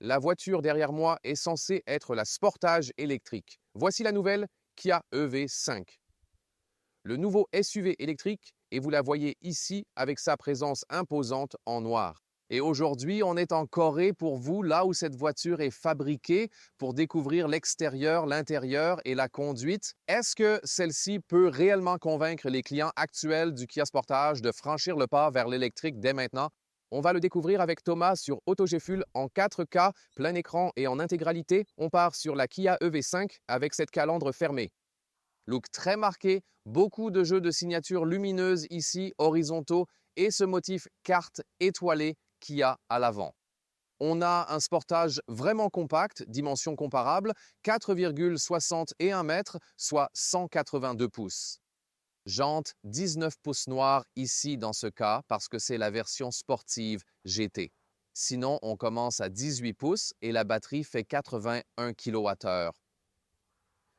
La voiture derrière moi est censée être la Sportage électrique. Voici la nouvelle Kia EV5. Le nouveau SUV électrique, et vous la voyez ici avec sa présence imposante en noir. Et aujourd'hui, on est en Corée pour vous, là où cette voiture est fabriquée, pour découvrir l'extérieur, l'intérieur et la conduite. Est-ce que celle-ci peut réellement convaincre les clients actuels du Kia Sportage de franchir le pas vers l'électrique dès maintenant? On va le découvrir avec Thomas sur AutoGFuel en 4K, plein écran et en intégralité. On part sur la Kia EV5 avec cette calandre fermée. Look très marqué, beaucoup de jeux de signatures lumineuses ici, horizontaux, et ce motif carte étoilée qu'il y a à l'avant. On a un Sportage vraiment compact, dimension comparable, 4,61 mètres, soit 182 pouces. Jantes 19 pouces noirs ici dans ce cas, parce que c'est la version sportive GT. Sinon, on commence à 18 pouces et la batterie fait 81 kWh.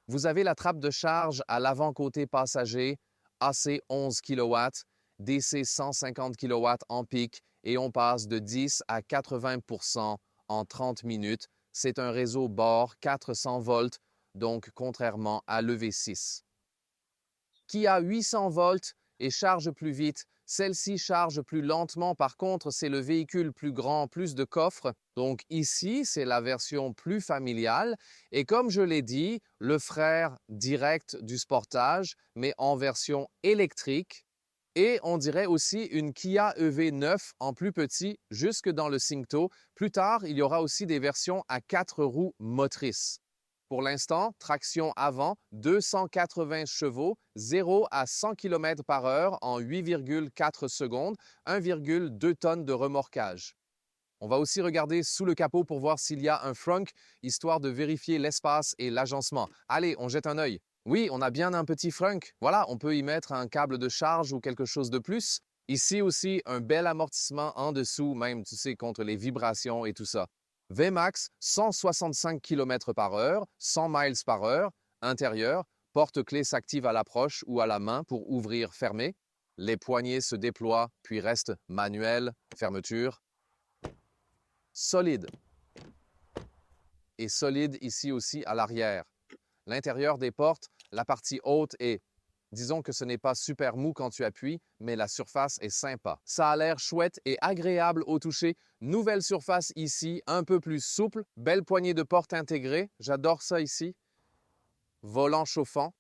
Vous avez la trappe de charge à l'avant-côté passager, AC 11 kW, DC 150 kW en pic et on passe de 10 à 80 en 30 minutes. C'est un réseau bord 400 volts, donc contrairement à l'EV6. Qui a 800 volts et charge plus vite. Celle-ci charge plus lentement. Par contre, c'est le véhicule plus grand, plus de coffre. Donc ici, c'est la version plus familiale. Et comme je l'ai dit, le frère direct du Sportage, mais en version électrique. Et on dirait aussi une Kia EV9 en plus petit, jusque dans le Syncto. Plus tard, il y aura aussi des versions à 4 roues motrices. Pour l'instant, traction avant, 280 chevaux, 0 à 100 km par heure en 8,4 secondes, 1,2 tonnes de remorquage. On va aussi regarder sous le capot pour voir s'il y a un frunk, histoire de vérifier l'espace et l'agencement. Allez, on jette un œil. Oui, on a bien un petit frunk. Voilà, on peut y mettre un câble de charge ou quelque chose de plus. Ici aussi, un bel amortissement en dessous, même, tu sais, contre les vibrations et tout ça. VMAX, 165 km par heure, 100 miles par heure. Intérieur, porte-clés s'active à l'approche ou à la main pour ouvrir, fermer. Les poignées se déploient puis restent manuelles, fermeture. Solide. Et solide ici aussi à l'arrière. L'intérieur des portes, la partie haute est, disons que ce n'est pas super mou quand tu appuies, mais la surface est sympa. Ça a l'air chouette et agréable au toucher. Nouvelle surface ici, un peu plus souple. Belle poignée de porte intégrée, j'adore ça ici. Volant chauffant,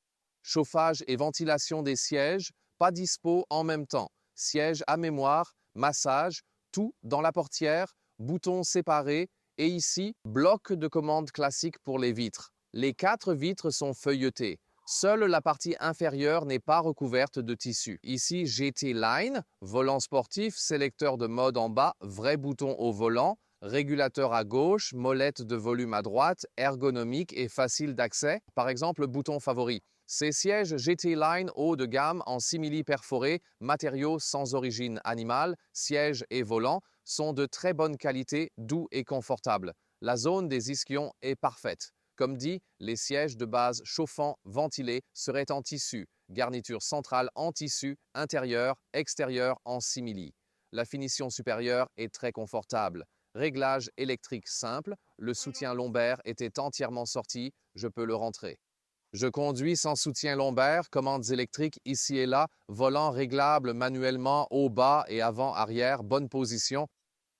chauffage et ventilation des sièges, pas dispo en même temps. Siège à mémoire, massage, tout dans la portière, boutons séparés et ici, bloc de commande classique pour les vitres. Les 4 vitres sont feuilletées. Seule la partie inférieure n'est pas recouverte de tissu. Ici, GT Line, volant sportif, sélecteur de mode en bas, vrai bouton au volant, régulateur à gauche, molette de volume à droite, ergonomique et facile d'accès. Par exemple, le bouton favori. Ces sièges GT Line haut de gamme en simili perforé, matériaux sans origine animale, sièges et volants, sont de très bonne qualité, doux et confortables. La zone des ischions est parfaite. Comme dit, les sièges de base chauffants, ventilés seraient en tissu, garniture centrale en tissu, intérieur, extérieur en simili. La finition supérieure est très confortable. Réglage électrique simple, le soutien lombaire était entièrement sorti, je peux le rentrer. Je conduis sans soutien lombaire, commandes électriques ici et là, volant réglable manuellement haut, bas et avant, arrière, bonne position.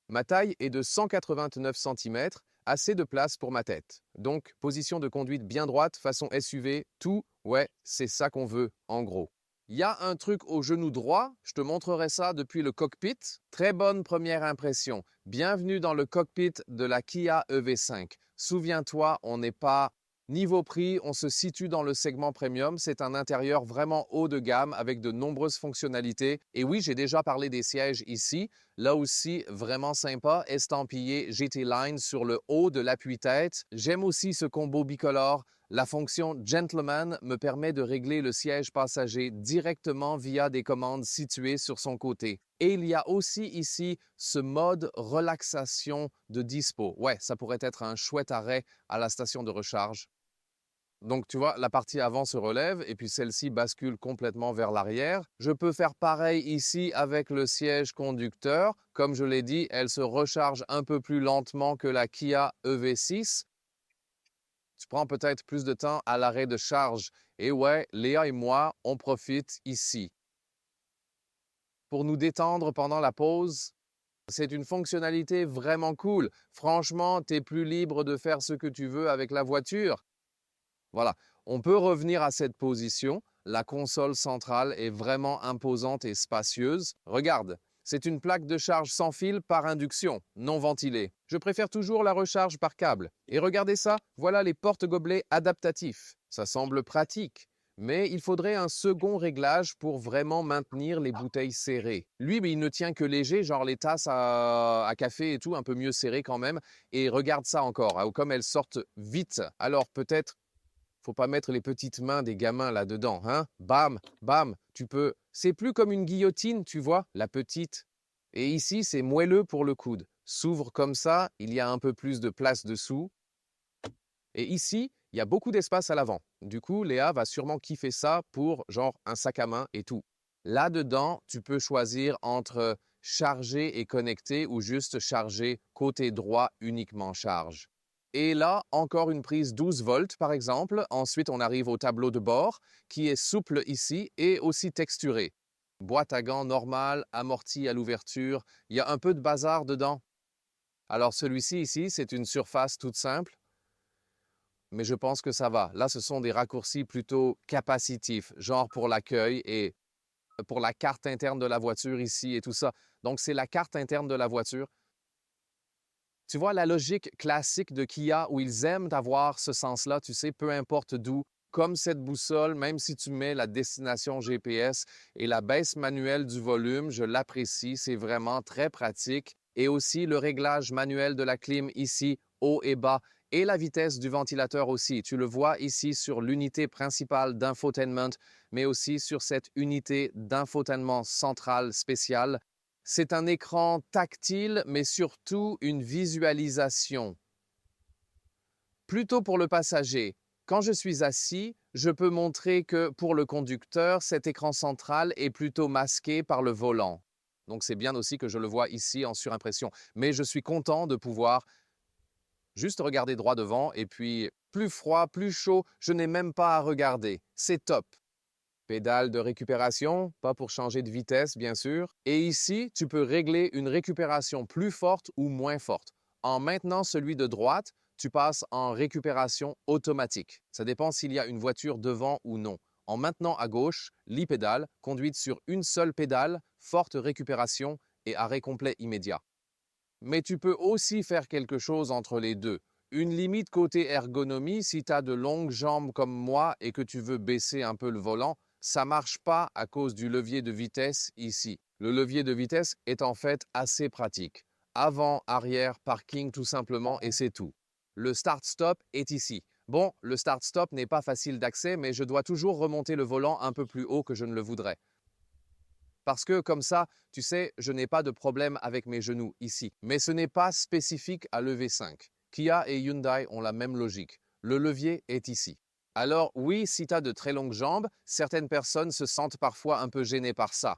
Ma taille est de 189 cm, assez de place pour ma tête. Donc, position de conduite bien droite, façon SUV, tout, ouais, c'est ça qu'on veut, en gros. Il y a un truc au genou droit, je te montrerai ça depuis le cockpit. Très bonne première impression. Bienvenue dans le cockpit de la Kia EV5. Souviens-toi, on n'est pas niveau prix, on se situe dans le segment premium. C'est un intérieur vraiment haut de gamme avec de nombreuses fonctionnalités. Et oui, j'ai déjà parlé des sièges ici. Là aussi, vraiment sympa, estampillé GT Line sur le haut de l'appui-tête. J'aime aussi ce combo bicolore. La fonction Gentleman me permet de régler le siège passager directement via des commandes situées sur son côté. Et il y a aussi ici ce mode relaxation de dispo. Ouais, ça pourrait être un chouette arrêt à la station de recharge. Donc tu vois, la partie avant se relève et puis celle-ci bascule complètement vers l'arrière. Je peux faire pareil ici avec le siège conducteur. Comme je l'ai dit, elle se recharge un peu plus lentement que la Kia EV6. Tu prends peut-être plus de temps à l'arrêt de charge. Et ouais, Léa et moi, on profite ici. Pour nous détendre pendant la pause, c'est une fonctionnalité vraiment cool. Franchement, tu es plus libre de faire ce que tu veux avec la voiture. Voilà, on peut revenir à cette position. La console centrale est vraiment imposante et spacieuse. Regarde, c'est une plaque de charge sans fil par induction, non ventilée. Je préfère toujours la recharge par câble. Et regardez ça, voilà les porte-gobelets adaptatifs. Ça semble pratique. Mais il faudrait un second réglage pour vraiment maintenir les bouteilles serrées. Lui, mais il ne tient que léger, genre les tasses à café et tout, un peu mieux serrées quand même. Et regarde ça encore, hein, comme elles sortent vite. Alors peut-être faut pas mettre les petites mains des gamins là-dedans, hein? Bam, bam, tu peux. C'est plus comme une guillotine, tu vois, la petite. Et ici, c'est moelleux pour le coude. S'ouvre comme ça, il y a un peu plus de place dessous. Et ici, il y a beaucoup d'espace à l'avant. Du coup, Léa va sûrement kiffer ça pour genre un sac à main et tout. Là-dedans, tu peux choisir entre charger et connecter ou juste charger côté droit uniquement charge. Et là, encore une prise 12 volts par exemple. Ensuite, on arrive au tableau de bord qui est souple ici et aussi texturé. Boîte à gants normale, amorti à l'ouverture. Il y a un peu de bazar dedans. Alors celui-ci ici, c'est une surface toute simple, mais je pense que ça va. Là, ce sont des raccourcis plutôt capacitifs, genre pour l'accueil et pour la carte interne de la voiture ici et tout ça. Donc, c'est la carte interne de la voiture. Tu vois la logique classique de Kia où ils aiment avoir ce sens-là, tu sais, peu importe d'où, comme cette boussole, même si tu mets la destination GPS et la baisse manuelle du volume, je l'apprécie, c'est vraiment très pratique. Et aussi le réglage manuel de la clim ici, haut et bas, et la vitesse du ventilateur aussi. Tu le vois ici sur l'unité principale d'infotainment, mais aussi sur cette unité d'infotainment centrale spéciale. C'est un écran tactile, mais surtout une visualisation. Plutôt pour le passager, quand je suis assis, je peux montrer que pour le conducteur, cet écran central est plutôt masqué par le volant. Donc c'est bien aussi que je le vois ici en surimpression. Mais je suis content de pouvoir juste regarder droit devant et puis plus froid, plus chaud, je n'ai même pas à regarder. C'est top. Pédale de récupération, pas pour changer de vitesse bien sûr. Et ici, tu peux régler une récupération plus forte ou moins forte. En maintenant celui de droite, tu passes en récupération automatique. Ça dépend s'il y a une voiture devant ou non. En maintenant à gauche, l'e-pédale, conduite sur une seule pédale, forte récupération et arrêt complet immédiat. Mais tu peux aussi faire quelque chose entre les deux. Une limite côté ergonomie, si tu as de longues jambes comme moi et que tu veux baisser un peu le volant, ça ne marche pas à cause du levier de vitesse ici. Le levier de vitesse est en fait assez pratique. Avant, arrière, parking tout simplement et c'est tout. Le start-stop est ici. Bon, le start-stop n'est pas facile d'accès, mais je dois toujours remonter le volant un peu plus haut que je ne le voudrais. Parce que comme ça, tu sais, je n'ai pas de problème avec mes genoux ici. Mais ce n'est pas spécifique à l'EV5. Kia et Hyundai ont la même logique. Le levier est ici. Alors oui, si tu as de très longues jambes, certaines personnes se sentent parfois un peu gênées par ça.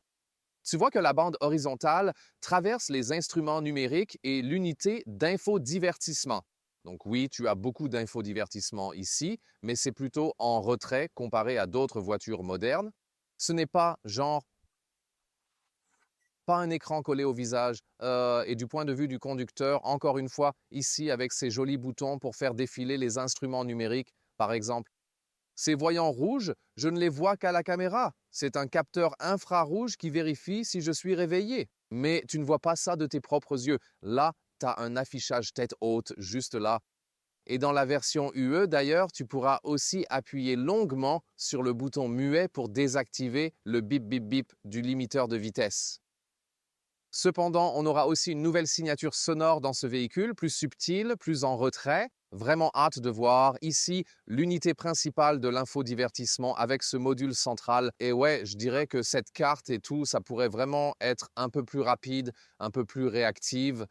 Tu vois que la bande horizontale traverse les instruments numériques et l'unité d'infodivertissement. Donc oui, tu as beaucoup d'infodivertissement ici, mais c'est plutôt en retrait comparé à d'autres voitures modernes. Ce n'est pas genre pas un écran collé au visage. Et du point de vue du conducteur, encore une fois, ici avec ces jolis boutons pour faire défiler les instruments numériques, par exemple. Ces voyants rouges, je ne les vois qu'à la caméra. C'est un capteur infrarouge qui vérifie si je suis réveillé. Mais tu ne vois pas ça de tes propres yeux. Là, tu as un affichage tête haute juste là. Et dans la version UE, d'ailleurs, tu pourras aussi appuyer longuement sur le bouton muet pour désactiver le bip bip bip du limiteur de vitesse. Cependant, on aura aussi une nouvelle signature sonore dans ce véhicule, plus subtile, plus en retrait. Vraiment hâte de voir ici l'unité principale de l'infodivertissement avec ce module central. Et ouais, je dirais que cette carte et tout, ça pourrait vraiment être un peu plus rapide, un peu plus réactive.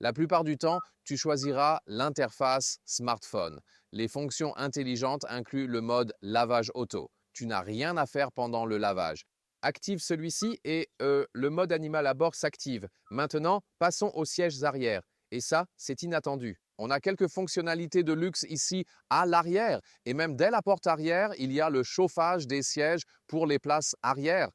La plupart du temps, tu choisiras l'interface smartphone. Les fonctions intelligentes incluent le mode lavage auto. Tu n'as rien à faire pendant le lavage. Active celui-ci et le mode animal à bord s'active. Maintenant, passons aux sièges arrière. Et ça, c'est inattendu. On a quelques fonctionnalités de luxe ici à l'arrière. Et même dès la porte arrière, il y a le chauffage des sièges pour les places arrière.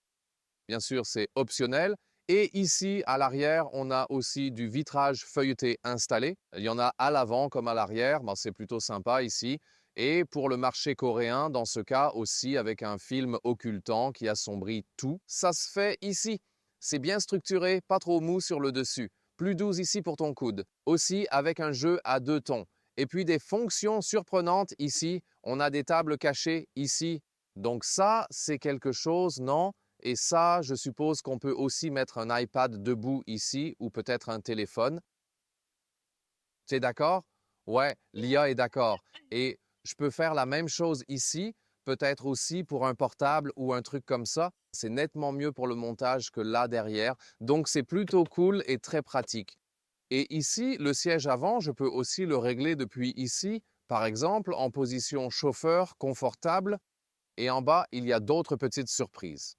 Bien sûr, c'est optionnel. Et ici, à l'arrière, on a aussi du vitrage feuilleté installé. Il y en a à l'avant comme à l'arrière. Bon, c'est plutôt sympa ici. Et pour le marché coréen, dans ce cas aussi, avec un film occultant qui assombrit tout. Ça se fait ici. C'est bien structuré, pas trop mou sur le dessus. Plus doux ici pour ton coude. Aussi avec un jeu à 2 tons. Et puis des fonctions surprenantes ici. On a des tables cachées ici. Donc ça, c'est quelque chose, non? Et ça, je suppose qu'on peut aussi mettre un iPad debout ici ou peut-être un téléphone. Tu es d'accord? Ouais, l'IA est d'accord. Et je peux faire la même chose ici, peut-être aussi pour un portable ou un truc comme ça. C'est nettement mieux pour le montage que là derrière. Donc c'est plutôt cool et très pratique. Et ici, le siège avant, je peux aussi le régler depuis ici, par exemple en position chauffeur confortable. Et en bas, il y a d'autres petites surprises.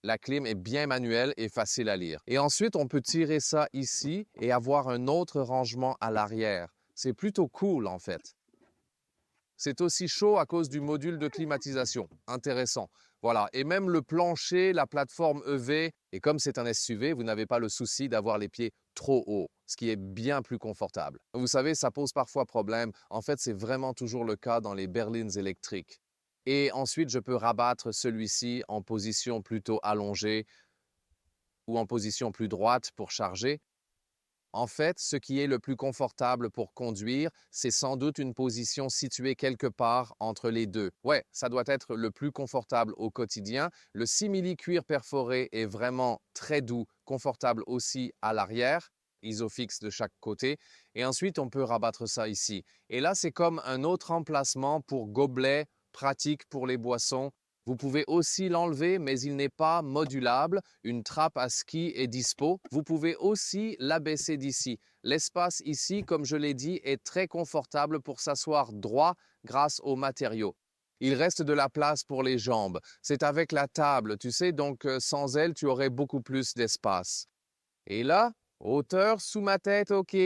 La clim est bien manuelle et facile à lire. Et ensuite, on peut tirer ça ici et avoir un autre rangement à l'arrière. C'est plutôt cool en fait. C'est aussi chaud à cause du module de climatisation. Intéressant. Voilà. Et même le plancher, la plateforme EV, et comme c'est un SUV, vous n'avez pas le souci d'avoir les pieds trop hauts, ce qui est bien plus confortable. Vous savez, ça pose parfois problème. En fait, c'est vraiment toujours le cas dans les berlines électriques. Et ensuite, je peux rabattre celui-ci en position plutôt allongée ou en position plus droite pour charger. En fait, ce qui est le plus confortable pour conduire, c'est sans doute une position située quelque part entre les deux. Ouais, ça doit être le plus confortable au quotidien. Le simili-cuir perforé est vraiment très doux, confortable aussi à l'arrière, isofix de chaque côté. Et ensuite, on peut rabattre ça ici. Et là, c'est comme un autre emplacement pour gobelet, pratique pour les boissons. Vous pouvez aussi l'enlever, mais il n'est pas modulable. Une trappe à ski est dispo. Vous pouvez aussi l'abaisser d'ici. L'espace ici, comme je l'ai dit, est très confortable pour s'asseoir droit grâce aux matériaux. Il reste de la place pour les jambes. C'est avec la table, tu sais, donc sans elle, tu aurais beaucoup plus d'espace. Et là, hauteur sous ma tête, ok.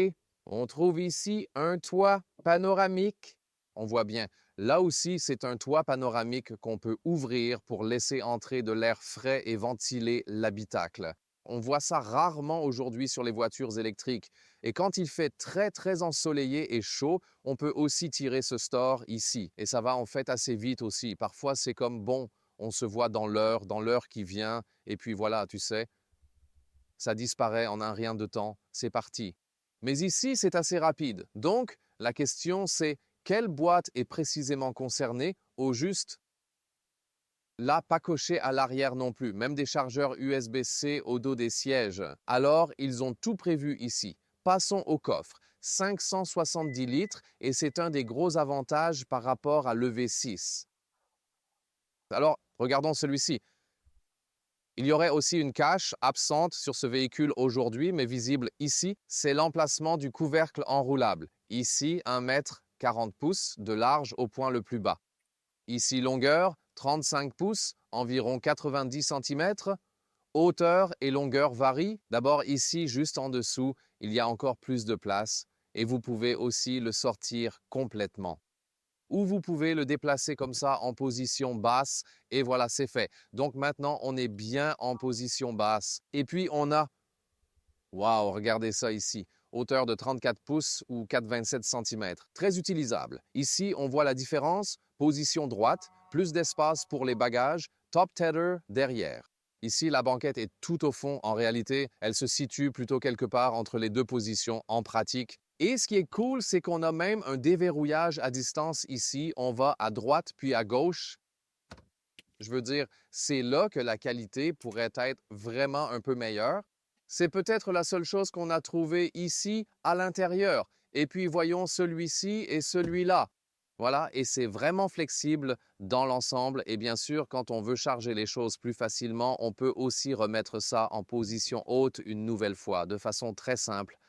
On trouve ici un toit panoramique. On voit bien. Là aussi, c'est un toit panoramique qu'on peut ouvrir pour laisser entrer de l'air frais et ventiler l'habitacle. On voit ça rarement aujourd'hui sur les voitures électriques. Et quand il fait très très ensoleillé et chaud, on peut aussi tirer ce store ici. Et ça va en fait assez vite aussi. Parfois, c'est comme bon, on se voit dans l'heure qui vient. Et puis voilà, tu sais, ça disparaît en un rien de temps, c'est parti. Mais ici, c'est assez rapide. Donc, la question c'est quelle boîte est précisément concernée au juste? Là, pas coché à l'arrière non plus, même des chargeurs USB-C au dos des sièges. Alors, ils ont tout prévu ici. Passons au coffre. 570 litres et c'est un des gros avantages par rapport à l'EV6. Alors, regardons celui-ci. Il y aurait aussi une cache absente sur ce véhicule aujourd'hui, mais visible ici, c'est l'emplacement du couvercle enroulable. Ici, 1 m 40 pouces de large au point le plus bas. Ici, longueur, 35 pouces, environ 90 cm. Hauteur et longueur varient. D'abord ici, juste en dessous, il y a encore plus de place et vous pouvez aussi le sortir complètement. Ou vous pouvez le déplacer comme ça en position basse et voilà, c'est fait. Donc maintenant, on est bien en position basse. Et puis on a, waouh, regardez ça ici, hauteur de 34 pouces ou 4,27 cm. Très utilisable. Ici, on voit la différence, position droite, plus d'espace pour les bagages, top tether derrière. Ici, la banquette est tout au fond. En réalité, elle se situe plutôt quelque part entre les deux positions en pratique. Et ce qui est cool, c'est qu'on a même un déverrouillage à distance ici. On va à droite puis à gauche. Je veux dire, c'est là que la qualité pourrait être vraiment un peu meilleure. C'est peut-être la seule chose qu'on a trouvée ici à l'intérieur. Et puis voyons celui-ci et celui-là. Voilà, et c'est vraiment flexible dans l'ensemble. Et bien sûr, quand on veut charger les choses plus facilement, on peut aussi remettre ça en position haute une nouvelle fois, de façon très simple,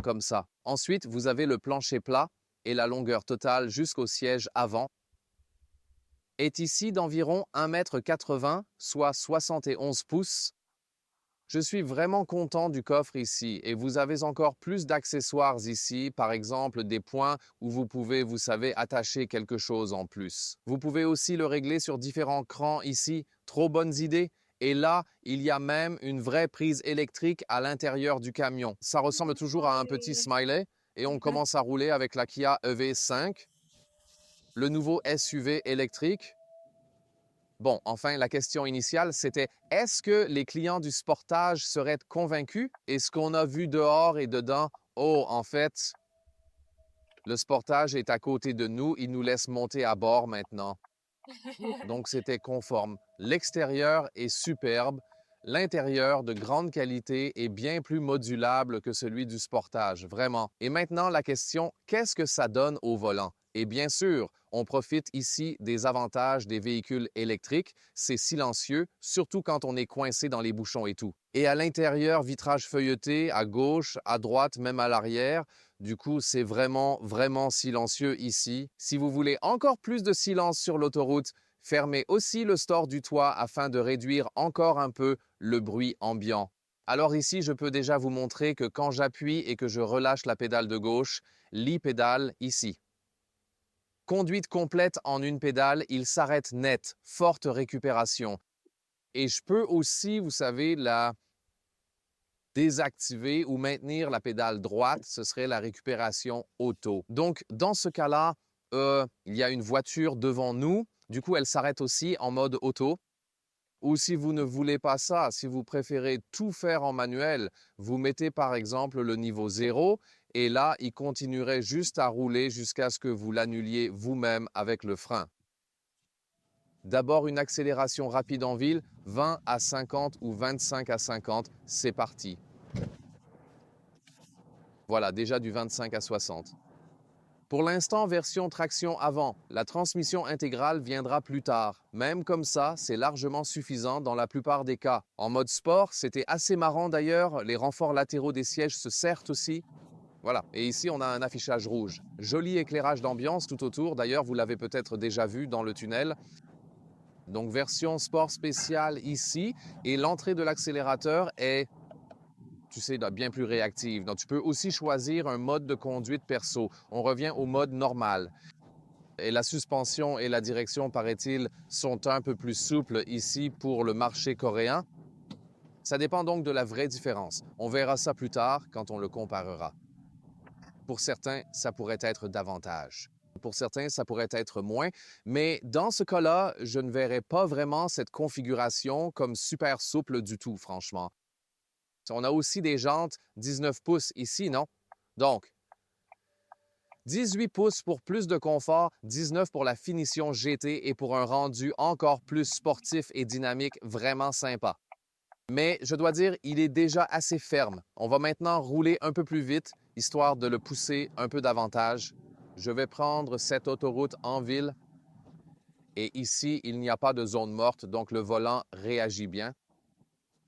comme ça. Ensuite, vous avez le plancher plat et la longueur totale jusqu'au siège avant est ici d'environ 1,80 m, soit 71 pouces. Je suis vraiment content du coffre ici et vous avez encore plus d'accessoires ici, par exemple des points où vous pouvez, vous savez, attacher quelque chose en plus. Vous pouvez aussi le régler sur différents crans ici, trop bonnes idées. Et là, il y a même une vraie prise électrique à l'intérieur du camion. Ça ressemble toujours à un petit smiley et on commence à rouler avec la Kia EV5, le nouveau SUV électrique. Bon, enfin, la question initiale, c'était est-ce que les clients du Sportage seraient convaincus? Et ce qu'on a vu dehors et dedans, oh, en fait, le Sportage est à côté de nous, il nous laisse monter à bord maintenant. Donc, c'était conforme. L'extérieur est superbe, l'intérieur de grande qualité et bien plus modulable que celui du Sportage, vraiment. Et maintenant, la question, qu'est-ce que ça donne au volant? Et bien sûr, on profite ici des avantages des véhicules électriques. C'est silencieux, surtout quand on est coincé dans les bouchons et tout. Et à l'intérieur, vitrage feuilleté, à gauche, à droite, même à l'arrière. Du coup, c'est vraiment, vraiment silencieux ici. Si vous voulez encore plus de silence sur l'autoroute, fermez aussi le store du toit afin de réduire encore un peu le bruit ambiant. Alors ici, je peux déjà vous montrer que quand j'appuie et que je relâche la pédale de gauche, l'e-pédale ici. Conduite complète en une pédale, il s'arrête net, forte récupération. Et je peux aussi, vous savez, la désactiver ou maintenir la pédale droite, ce serait la récupération auto. Donc, dans ce cas-là, il y a une voiture devant nous. Du coup, elle s'arrête aussi en mode auto. Ou si vous ne voulez pas ça, si vous préférez tout faire en manuel, vous mettez par exemple le niveau 0 et là, il continuerait juste à rouler jusqu'à ce que vous l'annuliez vous-même avec le frein. D'abord une accélération rapide en ville, 20 à 50 ou 25 à 50, c'est parti. Voilà, déjà du 25 à 60. Pour l'instant, version traction avant. La transmission intégrale viendra plus tard. Même comme ça, c'est largement suffisant dans la plupart des cas. En mode sport, c'était assez marrant d'ailleurs, les renforts latéraux des sièges se serrent aussi. Voilà, et ici on a un affichage rouge. Joli éclairage d'ambiance tout autour, d'ailleurs vous l'avez peut-être déjà vu dans le tunnel. Donc version sport spéciale ici, et l'entrée de l'accélérateur est, tu sais, bien plus réactive. Donc tu peux aussi choisir un mode de conduite perso. On revient au mode normal. Et la suspension et la direction, paraît-il, sont un peu plus souples ici pour le marché coréen. Ça dépend donc de la vraie différence. On verra ça plus tard quand on le comparera. Pour certains, ça pourrait être davantage. Pour certains, ça pourrait être moins. Mais dans ce cas-là, je ne verrais pas vraiment cette configuration comme super souple du tout, franchement. On a aussi des jantes 19 pouces ici, non? Donc, 18 pouces pour plus de confort, 19 pour la finition GT et pour un rendu encore plus sportif et dynamique, vraiment sympa. Mais je dois dire, il est déjà assez ferme. On va maintenant rouler un peu plus vite, histoire de le pousser un peu davantage. Je vais prendre cette autoroute en ville. Et ici, il n'y a pas de zone morte, donc le volant réagit bien.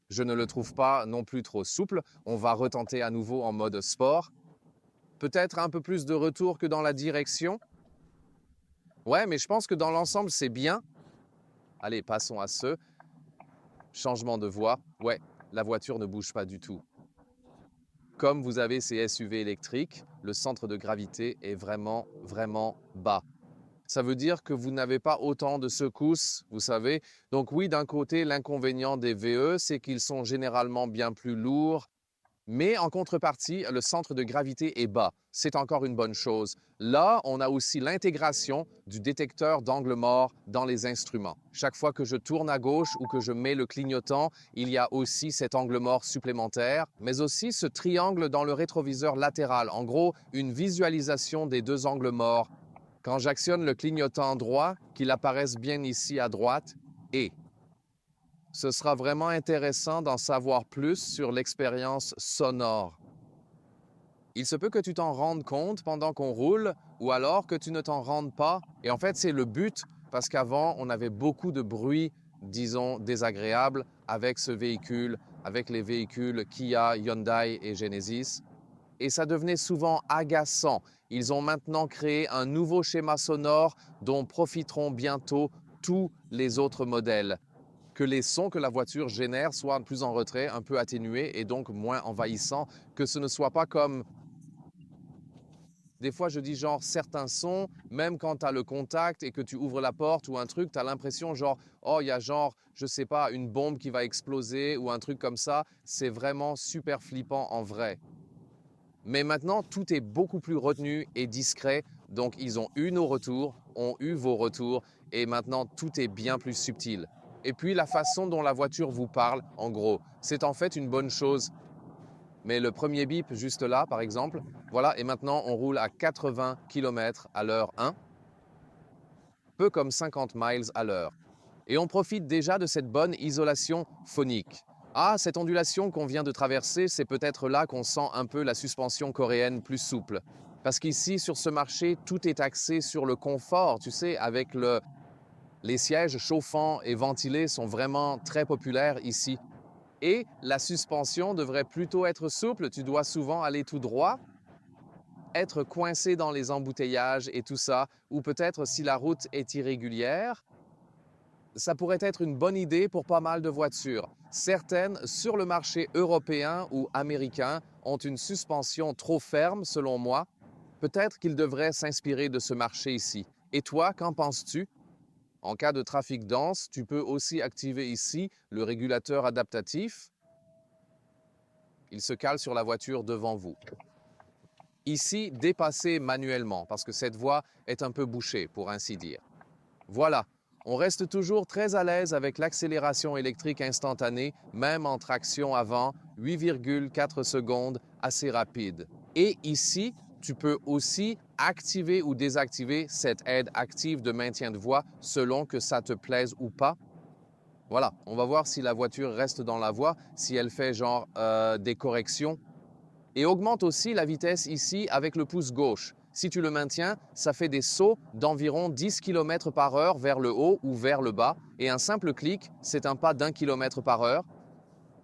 Je ne le trouve pas non plus trop souple. On va retenter à nouveau en mode sport. Peut-être un peu plus de retour que dans la direction. Ouais, mais je pense que dans l'ensemble, c'est bien. Allez, passons à ce changement de voie. Ouais, la voiture ne bouge pas du tout. Comme vous avez ces SUV électriques, le centre de gravité est vraiment, vraiment bas. Ça veut dire que vous n'avez pas autant de secousses, vous savez. Donc oui, d'un côté, l'inconvénient des VE, c'est qu'ils sont généralement bien plus lourds. Mais en contrepartie, le centre de gravité est bas. C'est encore une bonne chose. Là, on a aussi l'intégration du détecteur d'angle mort dans les instruments. Chaque fois que je tourne à gauche ou que je mets le clignotant, il y a aussi cet angle mort supplémentaire, mais aussi ce triangle dans le rétroviseur latéral. En gros, une visualisation des deux angles morts. Quand j'actionne le clignotant droit, qu'il apparaisse bien ici à droite, et ce sera vraiment intéressant d'en savoir plus sur l'expérience sonore. Il se peut que tu t'en rendes compte pendant qu'on roule ou alors que tu ne t'en rendes pas. Et en fait, c'est le but parce qu'avant, on avait beaucoup de bruit, disons, désagréable avec ce véhicule, avec les véhicules Kia, Hyundai et Genesis. Et ça devenait souvent agaçant. Ils ont maintenant créé un nouveau schéma sonore dont profiteront bientôt tous les autres modèles. Que les sons que la voiture génère soient plus en retrait, un peu atténués et donc moins envahissants, que ce ne soit pas comme des fois, je dis genre certains sons, même quand tu as le contact et que tu ouvres la porte ou un truc, tu as l'impression genre, oh, il y a genre, je sais pas, une bombe qui va exploser ou un truc comme ça. C'est vraiment super flippant en vrai. Mais maintenant, tout est beaucoup plus retenu et discret. Donc, ils ont eu nos retours, ont eu vos retours et maintenant, tout est bien plus subtil. Et puis, la façon dont la voiture vous parle, en gros, c'est en fait une bonne chose. Mais le premier bip juste là, par exemple, voilà, et maintenant on roule à 80 km à l'heure 1, peu comme 50 miles à l'heure. Et on profite déjà de cette bonne isolation phonique. Ah, cette ondulation qu'on vient de traverser, c'est peut-être là qu'on sent un peu la suspension coréenne plus souple. Parce qu'ici, sur ce marché, tout est axé sur le confort, tu sais, avec les sièges chauffants et ventilés sont vraiment très populaires ici. Et la suspension devrait plutôt être souple, tu dois souvent aller tout droit, être coincé dans les embouteillages et tout ça, ou peut-être si la route est irrégulière, ça pourrait être une bonne idée pour pas mal de voitures. Certaines sur le marché européen ou américain ont une suspension trop ferme selon moi. Peut-être qu'ils devraient s'inspirer de ce marché ici. Et toi, qu'en penses-tu? En cas de trafic dense, tu peux aussi activer ici le régulateur adaptatif. Il se cale sur la voiture devant vous. Ici, dépasser manuellement, parce que cette voie est un peu bouchée, pour ainsi dire. Voilà, on reste toujours très à l'aise avec l'accélération électrique instantanée, même en traction avant, 8,4 secondes, assez rapide. Et ici, tu peux aussi activer ou désactiver cette aide active de maintien de voie selon que ça te plaise ou pas. Voilà, on va voir si la voiture reste dans la voie, si elle fait genre des corrections et augmente aussi la vitesse ici avec le pouce gauche. Si tu le maintiens, ça fait des sauts d'environ 10 km par heure vers le haut ou vers le bas. Et un simple clic, c'est un pas d'1 km par heure.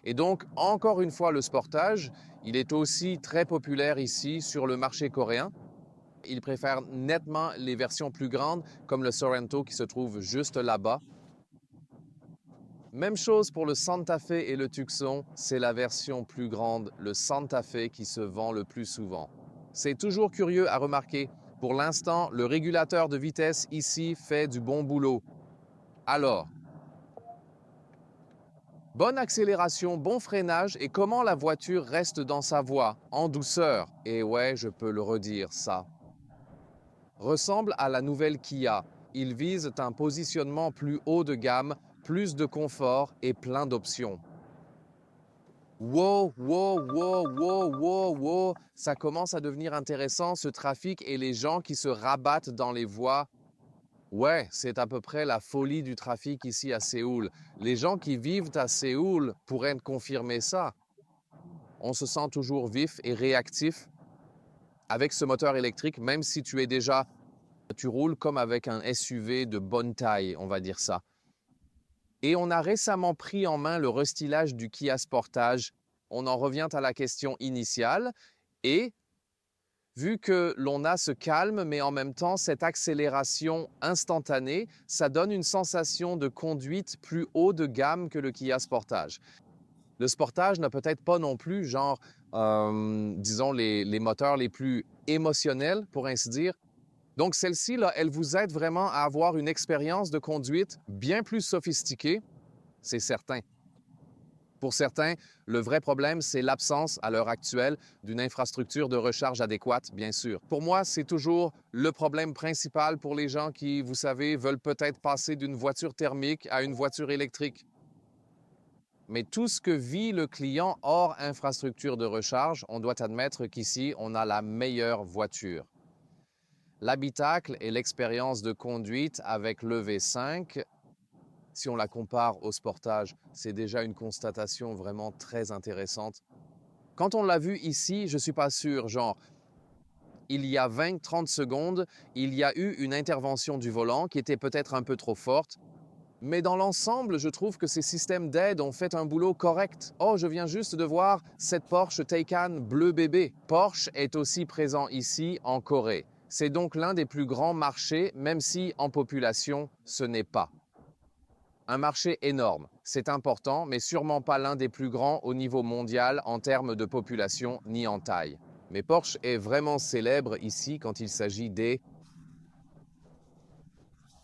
Et donc, encore une fois, le Sportage, il est aussi très populaire ici sur le marché coréen. Ils préfèrent nettement les versions plus grandes, comme le Sorento qui se trouve juste là-bas. Même chose pour le Santa Fe et le Tucson, c'est la version plus grande, le Santa Fe, qui se vend le plus souvent. C'est toujours curieux à remarquer. Pour l'instant, le régulateur de vitesse ici fait du bon boulot. Alors, bonne accélération, bon freinage et comment la voiture reste dans sa voie, en douceur. Et ouais, je peux le redire, ça. Ressemble à la nouvelle Kia. Ils visent un positionnement plus haut de gamme, plus de confort et plein d'options. Wow, wow, wow, wow, wow, wow, ça commence à devenir intéressant ce trafic et les gens qui se rabattent dans les voies. Ouais, c'est à peu près la folie du trafic ici à Séoul. Les gens qui vivent à Séoul pourraient confirmer ça. On se sent toujours vif et réactif avec ce moteur électrique, même si tu roules comme avec un SUV de bonne taille, on va dire ça. Et on a récemment pris en main le restylage du Kia Sportage. On en revient à la question initiale. Et vu que l'on a ce calme, mais en même temps cette accélération instantanée, ça donne une sensation de conduite plus haut de gamme que le Kia Sportage. Le Sportage n'a peut-être pas non plus, genre, disons, les moteurs les plus émotionnels, pour ainsi dire. Donc celle-ci, là, elle vous aide vraiment à avoir une expérience de conduite bien plus sophistiquée, c'est certain. Pour certains, le vrai problème, c'est l'absence, à l'heure actuelle, d'une infrastructure de recharge adéquate, bien sûr. Pour moi, c'est toujours le problème principal pour les gens qui, vous savez, veulent peut-être passer d'une voiture thermique à une voiture électrique. Mais tout ce que vit le client hors infrastructure de recharge, on doit admettre qu'ici, on a la meilleure voiture. L'habitacle et l'expérience de conduite avec le V5, si on la compare au Sportage, c'est déjà une constatation vraiment très intéressante. Quand on l'a vu ici, je suis pas sûr, genre, il y a 20-30 secondes, il y a eu une intervention du volant qui était peut-être un peu trop forte, mais dans l'ensemble, je trouve que ces systèmes d'aide ont fait un boulot correct. Oh, je viens juste de voir cette Porsche Taycan bleu bébé. Porsche est aussi présent ici en Corée. C'est donc l'un des plus grands marchés, même si en population, ce n'est pas. Un marché énorme, c'est important, mais sûrement pas l'un des plus grands au niveau mondial en termes de population ni en taille. Mais Porsche est vraiment célèbre ici quand il s'agit des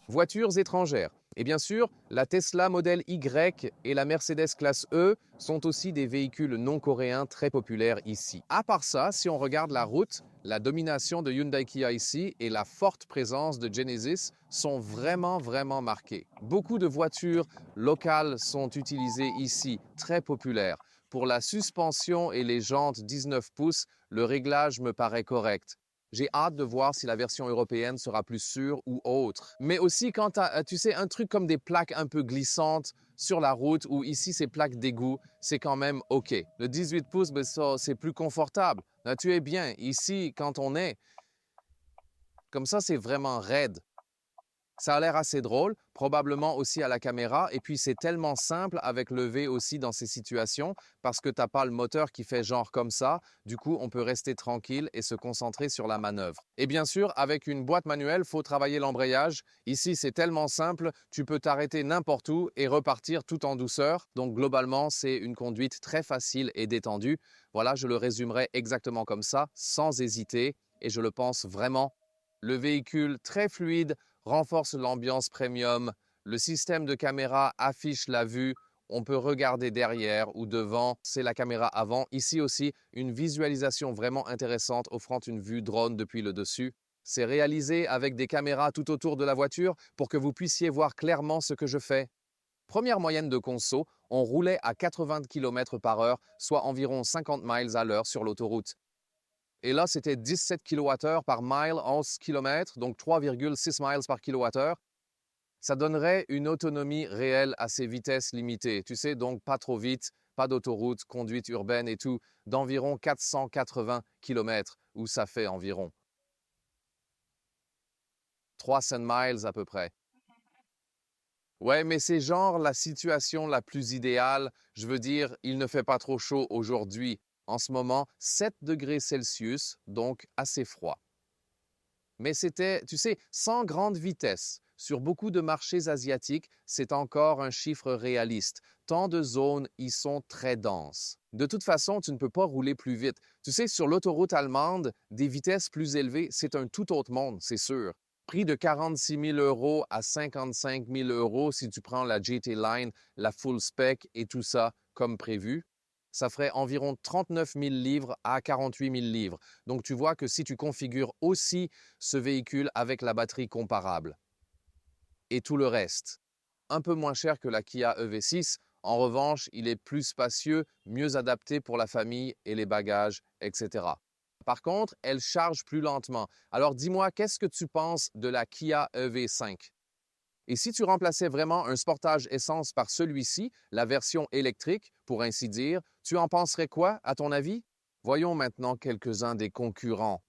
voitures étrangères. Et bien sûr, la Tesla Model Y et la Mercedes classe E sont aussi des véhicules non coréens très populaires ici. À part ça, si on regarde la route, la domination de Hyundai Kia ici et la forte présence de Genesis sont vraiment marquées. Beaucoup de voitures locales sont utilisées ici, très populaires. Pour la suspension et les jantes 19 pouces, le réglage me paraît correct. J'ai hâte de voir si la version européenne sera plus sûre ou autre. Mais aussi quand tu sais, un truc comme des plaques un peu glissantes sur la route ou ici ces plaques d'égout, c'est quand même OK. Le 18 pouces, ben ça, c'est plus confortable. Là, tu es bien. Ici, quand on est comme ça, c'est vraiment raide. Ça a l'air assez drôle, probablement aussi à la caméra, et puis c'est tellement simple avec le V aussi dans ces situations, parce que tu n'as pas le moteur qui fait genre comme ça, du coup on peut rester tranquille et se concentrer sur la manœuvre. Et bien sûr, avec une boîte manuelle, il faut travailler l'embrayage. Ici c'est tellement simple, tu peux t'arrêter n'importe où et repartir tout en douceur, donc globalement c'est une conduite très facile et détendue. Voilà, je le résumerai exactement comme ça, sans hésiter, et je le pense vraiment. Le véhicule très fluide, renforce l'ambiance premium. Le système de caméra affiche la vue. On peut regarder derrière ou devant. C'est la caméra avant. Ici aussi, une visualisation vraiment intéressante offrant une vue drone depuis le dessus. C'est réalisé avec des caméras tout autour de la voiture pour que vous puissiez voir clairement ce que je fais. Première moyenne de conso, on roulait à 80 km par heure, soit environ 50 miles à l'heure sur l'autoroute. Et là, c'était 17 kWh par mile, 11 km, donc 3,6 miles par kWh. Ça donnerait une autonomie réelle à ces vitesses limitées. Tu sais, donc pas trop vite, pas d'autoroute, conduite urbaine et tout, d'environ 480 km, où ça fait environ 300 miles à peu près. Ouais, mais c'est genre la situation la plus idéale. Je veux dire, il ne fait pas trop chaud aujourd'hui. En ce moment, 7 degrés Celsius, donc assez froid. Mais c'était, tu sais, sans grande vitesse. Sur beaucoup de marchés asiatiques, c'est encore un chiffre réaliste. Tant de zones y sont très denses. De toute façon, tu ne peux pas rouler plus vite. Tu sais, sur l'autoroute allemande, des vitesses plus élevées, c'est un tout autre monde, c'est sûr. Prix de 46 000 € à 55 000 € si tu prends la GT Line, la full spec et tout ça comme prévu. Ça ferait environ 39 000 livres à 48 000 livres. Donc tu vois que si tu configures aussi ce véhicule avec la batterie comparable et tout le reste, un peu moins cher que la Kia EV6, en revanche, il est plus spacieux, mieux adapté pour la famille et les bagages, etc. Par contre, elle charge plus lentement. Alors dis-moi, qu'est-ce que tu penses de la Kia EV5? Et si tu remplaçais vraiment un Sportage essence par celui-ci, la version électrique, pour ainsi dire, tu en penserais quoi, à ton avis? Voyons maintenant quelques-uns des concurrents.